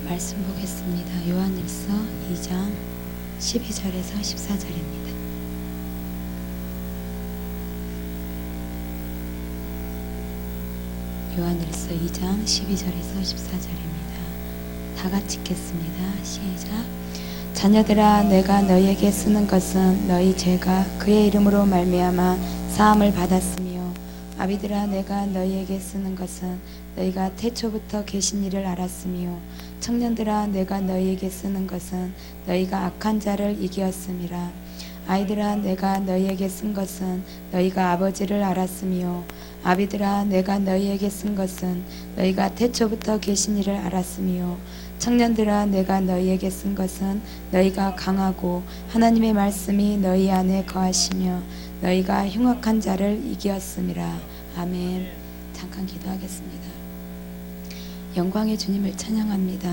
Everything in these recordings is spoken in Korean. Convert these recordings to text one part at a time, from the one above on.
말씀 보겠습니다. 요한일서 2장 12절에서 14절입니다. 요한일서 2장 12절에서 14절입니다. 다 같이 읽겠습니다. 시작. 자녀들아, 내가 너희에게 쓰는 것은 너희 죄가 그의 이름으로 말미암아 사함을 받았으며, 아비들아, 내가 너희에게 쓰는 것은 너희가 태초부터 계신 이를 알았으며, 청년들아, 내가 너희에게 쓰는 것은 너희가 악한 자를 이기었음이라. 아이들아, 내가 너희에게 쓴 것은 너희가 아버지를 알았으며, 아비들아, 내가 너희에게 쓴 것은 너희가 태초부터 계신 이를 알았으며, 청년들아, 내가 너희에게 쓴 것은 너희가 강하고 하나님의 말씀이 너희 안에 거하시며 너희가 흉악한 자를 이기었음이라. 아멘. 잠깐 기도하겠습니다. 영광의 주님을 찬양합니다.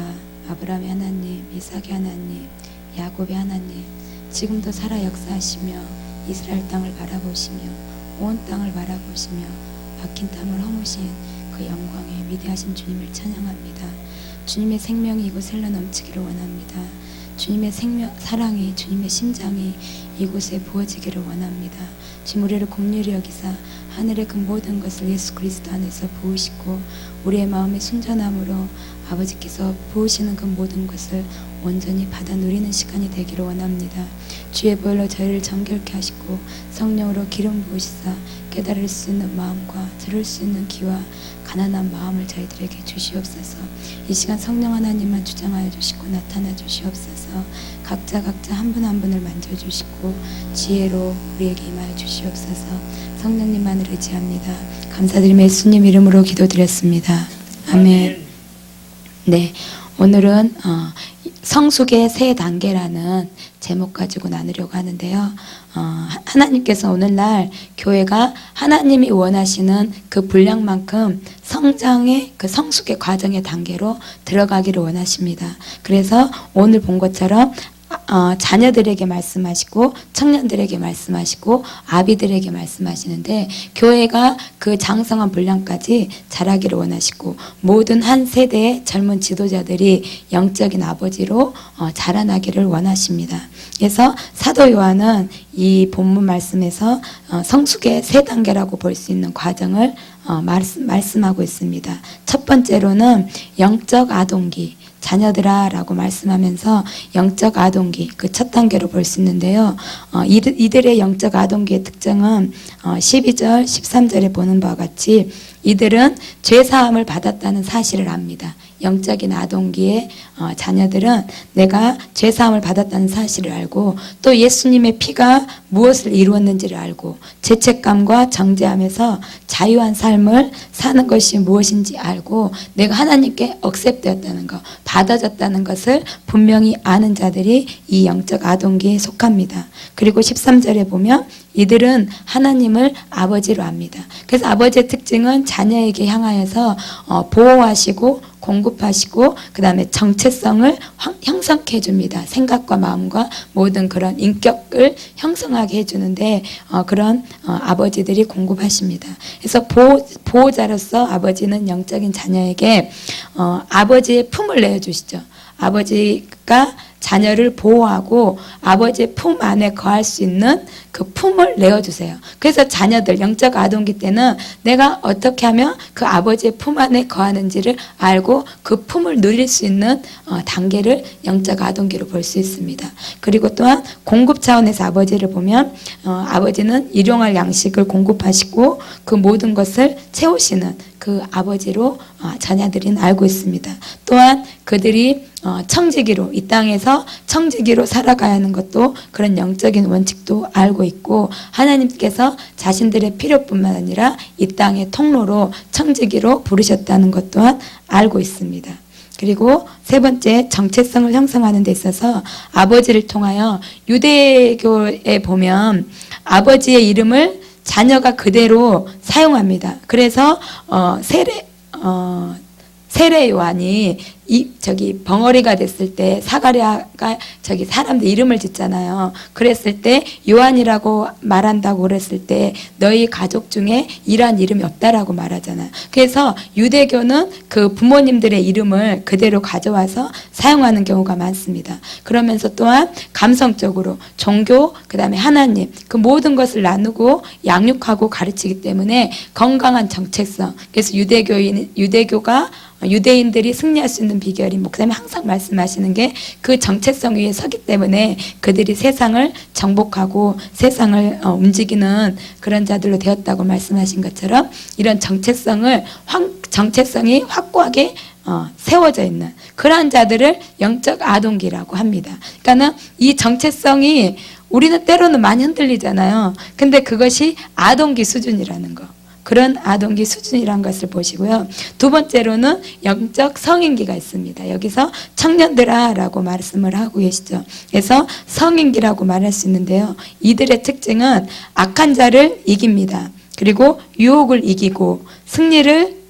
아브라함의 하나님, 이삭의 하나님, 야곱의 하나님, 지금도 살아 역사하시며 이스라엘 땅을 바라보시며 온 땅을 바라보시며 박힌 땅을 허무신 그 영광의 위대하신 주님을 찬양합니다. 주님의 생명이 이곳에 흘러넘치기를 원합니다. 주님의 사랑이, 주님의 심장이 이곳에 부어지기를 원합니다. 주님, 우리를 긍휼히 여기사 하늘의 그 모든 것을 예수 그리스도 안에서 부으시고 우리의 마음의 순전함으로 아버지께서 부으시는 그 모든 것을 온전히 받아 누리는 시간이 되기를 원합니다. 주의 보혈로 저희를 정결케 하시고 성령으로 기름 부으시사 깨달을 수 있는 마음과 들을 수 있는 귀와 가난한 마음을 저희들에게 주시옵소서. 이 시간 성령 하나님만 주장하여 주시고 나타나 주시옵소서. 각자 한 분 한 분을 만져주시고 지혜로 우리에게 임하여 주시옵소서. 성령님만을 의지합니다. 감사드리며 예수님 이름으로 기도드렸습니다. 아멘. 네, 오늘은 성숙의 세 단계라는 제목 가지고 나누려고 하는데요. 하나님께서 오늘날 교회가 하나님이 원하시는 그 분량만큼 성장의 그 성숙의 과정의 단계로 들어가기를 원하십니다. 그래서 오늘 본 것처럼 자녀들에게 말씀하시고 청년들에게 말씀하시고 아비들에게 말씀하시는데, 교회가 그 장성한 분량까지 자라기를 원하시고 모든 한 세대의 젊은 지도자들이 영적인 아버지로 자라나기를 원하십니다. 그래서 사도 요한은 이 본문 말씀에서 성숙의 세 단계라고 볼 수 있는 과정을 말씀하고 있습니다. 첫 번째로는 영적 아동기, 자녀들아 라고 말씀하면서 영적 아동기, 그 첫 단계로 볼 수 있는데요. 이들의 영적 아동기의 특징은 12절, 13절에 보는 바와 같이 이들은 죄사함을 받았다는 사실을 압니다. 영적인 아동기의 자녀들은 내가 죄사함을 받았다는 사실을 알고, 또 예수님의 피가 무엇을 이루었는지를 알고 죄책감과 정죄함에서 자유한 삶을 사는 것이 무엇인지 알고 내가 하나님께 억셉되었다는 것, 받아졌다는 것을 분명히 아는 자들이 이 영적 아동기에 속합니다. 그리고 13절에 보면 이들은 하나님을 아버지로 압니다. 그래서 아버지의 특징은 자녀에게 향하여서 보호하시고 공급하시고 그 다음에 정체성을 형성케 해줍니다. 생각과 마음과 모든 그런 인격을 형성하게 해주는데 그런 아버지들이 공급하십니다. 그래서 보호자로서 아버지는 영적인 자녀에게 아버지의 품을 내어주시죠. 아버지가 자녀를 보호하고 아버지의 품 안에 거할 수 있는 그 품을 내어주세요. 그래서 자녀들 영적 아동기 때는 내가 어떻게 하면 그 아버지의 품 안에 거하는지를 알고 그 품을 누릴 수 있는 단계를 영적 아동기로 볼 수 있습니다. 그리고 또한 공급 차원에서 아버지를 보면 아버지는 일용할 양식을 공급하시고 그 모든 것을 채우시는 그 아버지로 자녀들은 알고 있습니다. 또한 그들이 청지기로, 이 땅에서 청지기로 살아가야 하는 것도 그런 영적인 원칙도 알고 있고, 하나님께서 자신들의 필요뿐만 아니라 이 땅의 통로로 청지기로 부르셨다는 것 또한 알고 있습니다. 그리고 세 번째, 정체성을 형성하는 데 있어서 아버지를 통하여 유대교에 보면 아버지의 이름을 자녀가 그대로 사용합니다. 그래서 세례 요한이 저기 벙어리가 됐을 때 사가랴가 저기 사람들 이름을 짓잖아요. 그랬을 때 요한이라고 말한다고 그랬을 때 너희 가족 중에 이러한 이름이 없다라고 말하잖아요. 그래서 유대교는 그 부모님들의 이름을 그대로 가져와서 사용하는 경우가 많습니다. 그러면서 또한 감성적으로 종교, 그 다음에 하나님, 그 모든 것을 나누고 양육하고 가르치기 때문에 건강한 정체성. 그래서 유대인들이 승리할 수 있는 비결이 목사님이 항상 말씀하시는 게 그 정체성 위에 서기 때문에 그들이 세상을 정복하고 세상을 움직이는 그런 자들로 되었다고 말씀하신 것처럼 이런 정체성이 확고하게 세워져 있는 그러한 자들을 영적 아동기라고 합니다. 그러니까는 이 정체성이 우리는 때로는 많이 흔들리잖아요. 근데 그것이 아동기 수준이라는 거. 그런 아동기 수준이란 것을 보시고요. 두 번째로는 영적 성인기가 있습니다. 여기서 청년들아 라고 말씀을 하고 계시죠. 그래서 성인기라고 말할 수 있는데요. 이들의 특징은 악한 자를 이깁니다. 그리고 유혹을 이기고 승리를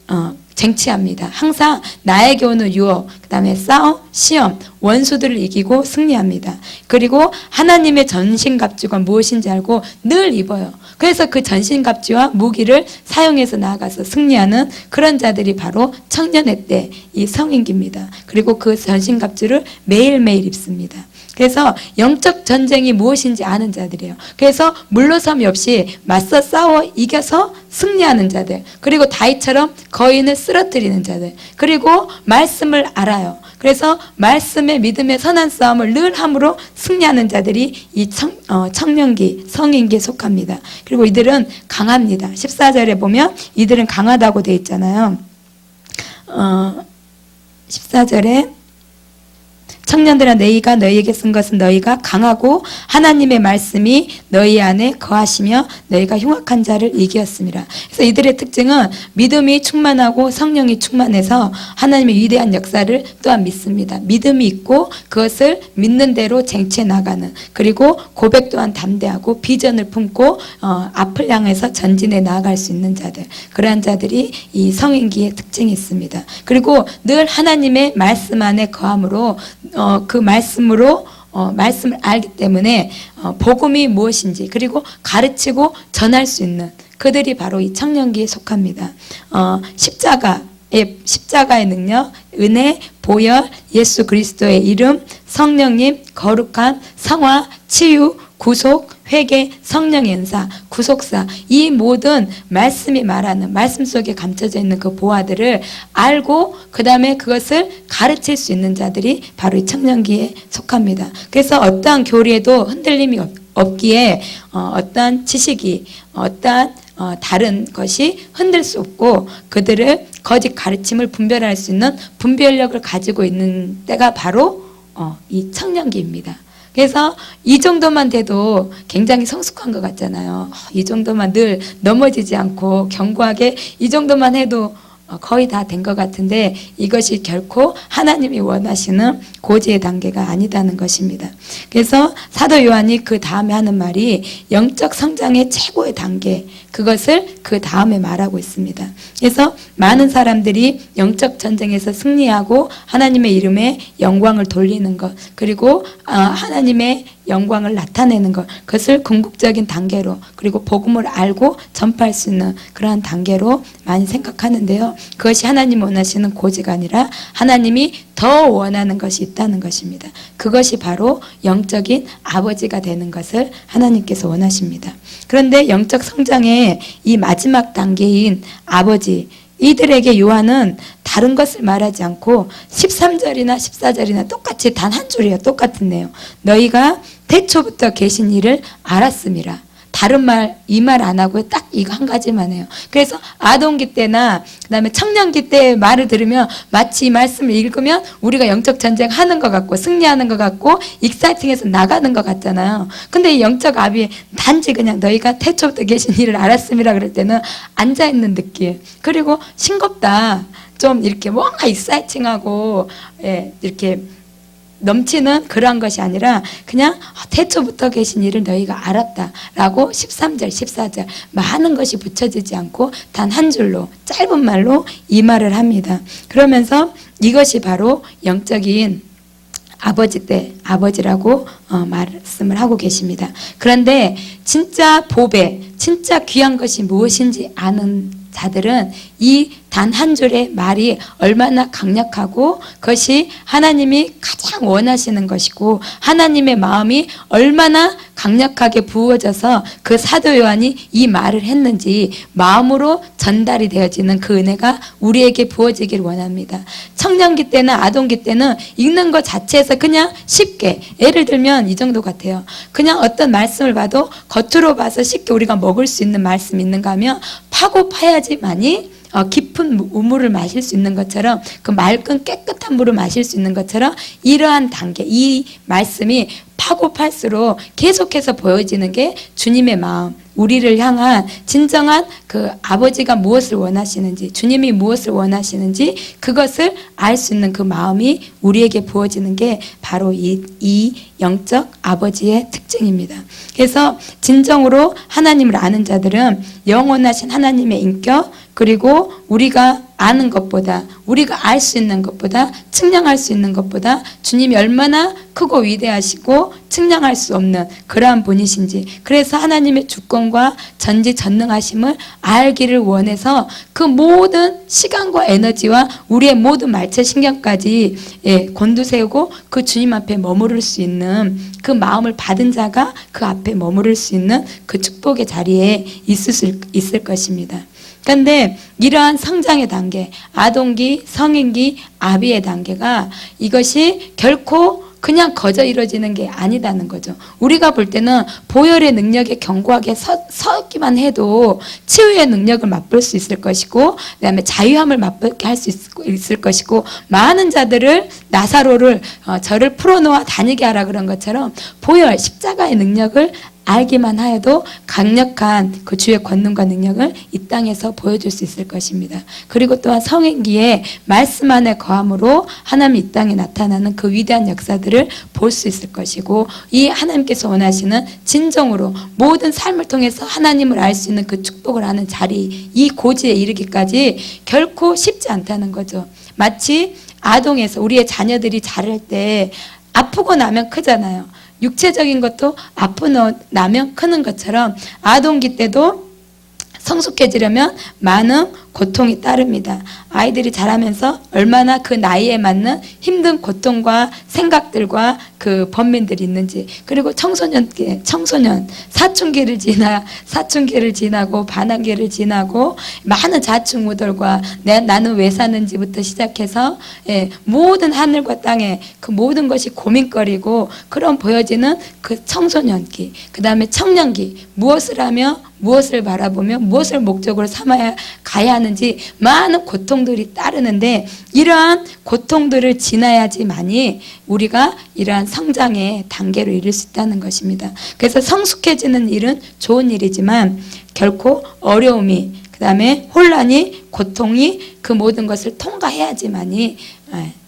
쟁취합니다. 항상 나에게 오는 유혹, 그 다음에 싸움, 시험, 원수들을 이기고 승리합니다. 그리고 하나님의 전신갑주가 무엇인지 알고 늘 입어요. 그래서 그 전신갑주와 무기를 사용해서 나아가서 승리하는 그런 자들이 바로 청년의 때 이 성인기입니다. 그리고 그 전신갑주를 매일매일 입습니다. 그래서 영적 전쟁이 무엇인지 아는 자들이에요. 그래서 물러섬이 없이 맞서 싸워 이겨서 승리하는 자들, 그리고 다윗처럼 거인을 쓰러뜨리는 자들, 그리고 말씀을 알아요. 그래서 말씀의 믿음의 선한 싸움을 늘 함으로 승리하는 자들이 이 청년기, 성인기에 속합니다. 그리고 이들은 강합니다. 14절에 보면 이들은 강하다고 되어 있잖아요. 14절에 청년들아 너희가 너희에게 쓴 것은 너희가 강하고 하나님의 말씀이 너희 안에 거하시며 너희가 흉악한 자를 이기었습니다. 그래서 이들의 특징은 믿음이 충만하고 성령이 충만해서 하나님의 위대한 역사를 또한 믿습니다. 믿음이 있고 그것을 믿는 대로 쟁취해 나가는, 그리고 고백 또한 담대하고 비전을 품고 앞을 향해서 전진해 나아갈 수 있는 자들, 그러한 자들이 이 성인기의 특징이 있습니다. 그리고 늘 하나님의 말씀 안에 거함으로 그 말씀으로 말씀을 알기 때문에 복음이 무엇인지 그리고 가르치고 전할 수 있는 그들이 바로 이 청년기에 속합니다. 십자가의 능력, 은혜, 보혈, 예수 그리스도의 이름, 성령님, 거룩한 성화, 치유, 구속, 회개, 성령의 은사, 구속사, 이 모든 말씀이 말하는 말씀 속에 감춰져 있는 그 보화들을 알고 그 다음에 그것을 가르칠 수 있는 자들이 바로 이 청년기에 속합니다. 그래서 어떠한 교리에도 흔들림이 없기에 어떠한 지식이 어떠한 다른 것이 흔들 수 없고 그들을 거짓 가르침을 분별할 수 있는 분별력을 가지고 있는 때가 바로 이 청년기입니다. 그래서 이 정도만 돼도 굉장히 성숙한 것 같잖아요. 이 정도만 늘 넘어지지 않고 견고하게 이 정도만 해도 거의 다 된 것 같은데 이것이 결코 하나님이 원하시는 고지의 단계가 아니다는 것입니다. 그래서 사도 요한이 그 다음에 하는 말이 영적 성장의 최고의 단계, 그것을 그 다음에 말하고 있습니다. 그래서 많은 사람들이 영적 전쟁에서 승리하고 하나님의 이름에 영광을 돌리는 것, 그리고 하나님의 영광을 나타내는 것, 그것을 궁극적인 단계로, 그리고 복음을 알고 전파할 수 있는 그러한 단계로 많이 생각하는데요. 그것이 하나님 원하시는 고지가 아니라 하나님이 더 원하는 것이 있다는 것입니다. 그것이 바로 영적인 아버지가 되는 것을 하나님께서 원하십니다. 그런데 영적 성장의 이 마지막 단계인 아버지, 이들에게 요한은 다른 것을 말하지 않고 13절이나 14절이나 똑같이 단 한 줄이에요. 똑같은 내용. 너희가 태초부터 계신 일을 알았음이라. 다른 말, 이 말 안 하고 딱 이거 한 가지만 해요. 그래서 아동기 때나 그다음에 청년기 때 말을 들으면 마치 이 말씀을 읽으면 우리가 영적 전쟁 하는 것 같고 승리하는 것 같고 익사이팅해서 나가는 것 같잖아요. 근데 이 영적 아비 단지 그냥 너희가 태초부터 계신 일을 알았음이라 그럴 때는 앉아있는 느낌, 그리고 싱겁다, 좀 이렇게 뭔가 익사이팅하고 이렇게 넘치는 그러한 것이 아니라 그냥 태초부터 계신 이를 너희가 알았다라고 13절, 14절 많은 것이 붙여지지 않고 단 한 줄로 짧은 말로 이 말을 합니다. 그러면서 이것이 바로 영적인 아버지 때 아버지라고 말씀을 하고 계십니다. 그런데 진짜 보배, 진짜 귀한 것이 무엇인지 아는 자들은 이 단 한 줄의 말이 얼마나 강력하고 그것이 하나님이 가장 원하시는 것이고 하나님의 마음이 얼마나 강력하게 부어져서 그 사도 요한이 이 말을 했는지 마음으로 전달이 되어지는 그 은혜가 우리에게 부어지길 원합니다. 청년기 때나 아동기 때는 읽는 것 자체에서 그냥 쉽게, 예를 들면 이 정도 같아요. 그냥 어떤 말씀을 봐도 겉으로 봐서 쉽게 우리가 먹을 수 있는 말씀이 있는가 하면 파고 파야지만이 깊은 우물을 마실 수 있는 것처럼, 그 맑은 깨끗한 물을 마실 수 있는 것처럼 이러한 단계, 이 말씀이 파고 팔수록 계속해서 보여지는 게 주님의 마음, 우리를 향한 진정한 그 아버지가 무엇을 원하시는지, 주님이 무엇을 원하시는지 그것을 알 수 있는 그 마음이 우리에게 부어지는 게 바로 이 영적 아버지의 특징입니다. 그래서 진정으로 하나님을 아는 자들은 영원하신 하나님의 인격, 그리고 우리가 아는 것보다, 우리가 알 수 있는 것보다, 측량할 수 있는 것보다 주님이 얼마나 크고 위대하시고 측량할 수 없는 그러한 분이신지, 그래서 하나님의 주권과 전지전능하심을 알기를 원해서 그 모든 시간과 에너지와 우리의 모든 말체신경까지 곤두세우고 그 주님 앞에 머무를 수 있는 그 마음을 받은 자가 그 앞에 머무를 수 있는 그 축복의 자리에 있을 것입니다. 그런데 이러한 성장의 단계, 아동기, 성인기, 아비의 단계가 이것이 결코 그냥 거저 이루어지는 게 아니다는 거죠. 우리가 볼 때는 보혈의 능력에 견고하게 서기만 해도 치유의 능력을 맛볼 수 있을 것이고, 그다음에 자유함을 맛보게 할 수 있을 것이고, 많은 자들을 나사로를 저를 풀어놓아 다니게 하라 그런 것처럼 보혈 십자가의 능력을 알기만 하여도 강력한 그 주의 권능과 능력을 이 땅에서 보여줄 수 있을 것입니다. 그리고 또한 성인기에 말씀 안에 거함으로 하나님 이 땅에 나타나는 그 위대한 역사들을 볼 수 있을 것이고, 이 하나님께서 원하시는 진정으로 모든 삶을 통해서 하나님을 알 수 있는 그 축복을 아는 자리, 이 고지에 이르기까지 결코 쉽지 않다는 거죠. 마치 아동에서 우리의 자녀들이 자랄 때 아프고 나면 크잖아요. 육체적인 것도 아프고 나면 크는 것처럼 아동기 때도 성숙해지려면 많은 고통이 따릅니다. 아이들이 자라면서 얼마나 그 나이에 맞는 힘든 고통과 생각들과 그 번민들이 있는지, 그리고 청소년 사춘기를 지나고 반항기를 지나고 많은 좌충우돌과 나는 왜 사는지부터 시작해서 모든 하늘과 땅에 그 모든 것이 고민거리고 그런 보여지는 그 청소년기, 그 다음에 청년기, 무엇을 하며 무엇을 바라보며 무엇을 목적으로 삼아야 가야 하는지 많은 고통들이 따르는데, 이러한 고통들을 지나야지만이 우리가 이러한 성장의 단계로 이룰 수 있다는 것입니다. 그래서 성숙해지는 일은 좋은 일이지만 결코 어려움이, 그 다음에 혼란이, 고통이 그 모든 것을 통과해야지만이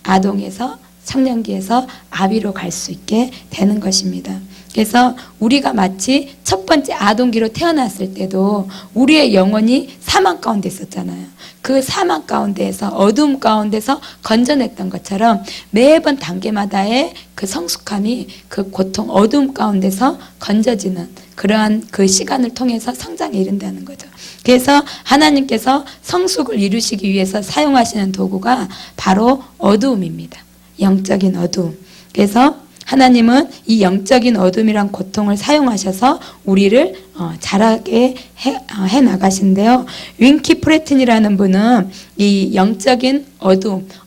아동에서 청년기에서 아비로 갈 수 있게 되는 것입니다. 그래서 우리가 마치 첫 번째 아동기로 태어났을 때도 우리의 영혼이 사망 가운데 있었잖아요. 그 사망 가운데에서, 어둠 가운데서 건져냈던 것처럼 매번 단계마다의 그 성숙함이 그 고통, 어둠 가운데서 건져지는 그러한 그 시간을 통해서 성장에 이른다는 거죠. 그래서 하나님께서 성숙을 이루시기 위해서 사용하시는 도구가 바로 어두움입니다. 영적인 어두움. 그래서 하나님은 이 영적인 어둠이란 고통을 사용하셔서 우리를 자라게 해 나가신데요. 윙키 프레튼이라는 분은 이 영적인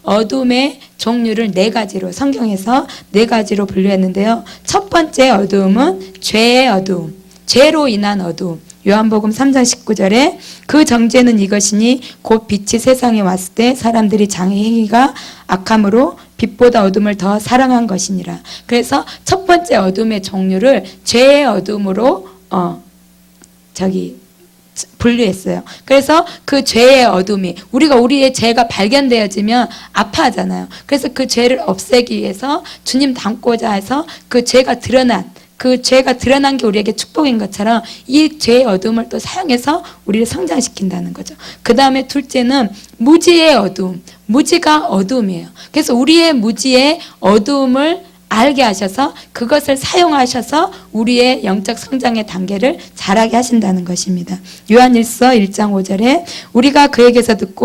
어둠의 종류를 4가지로, 성경에서 4가지로 분류했는데요. 첫 번째 어두움은 죄의 어두움, 죄로 인한 어두움. 요한복음 3장 19절에 그 정죄는 이것이니 곧 빛이 세상에 왔을 때 사람들이 장의 행위가 악함으로 빛보다 어둠을 더 사랑한 것이니라. 그래서 첫 번째 어둠의 종류를 죄의 어둠으로 분류했어요. 그래서 그 죄의 어둠이 우리의 죄가 발견되어지면 아파하잖아요. 그래서 그 죄를 없애기 위해서 주님 닮고자 해서 그 죄가 드러난 게 우리에게 축복인 것처럼 이 죄의 어둠을 또 사용해서 우리를 성장시킨다는 거죠. 그 다음에 둘째는 무지의 어둠. 무지가 어둠이에요. 그래서 우리의 무지의 어둠을 알게 하셔서 그것을 사용하셔서 우리의 영적 성장의 단계를 자라게 하신다는 것입니다. 요한일서 1장 5절에 우리가 그에게서 듣고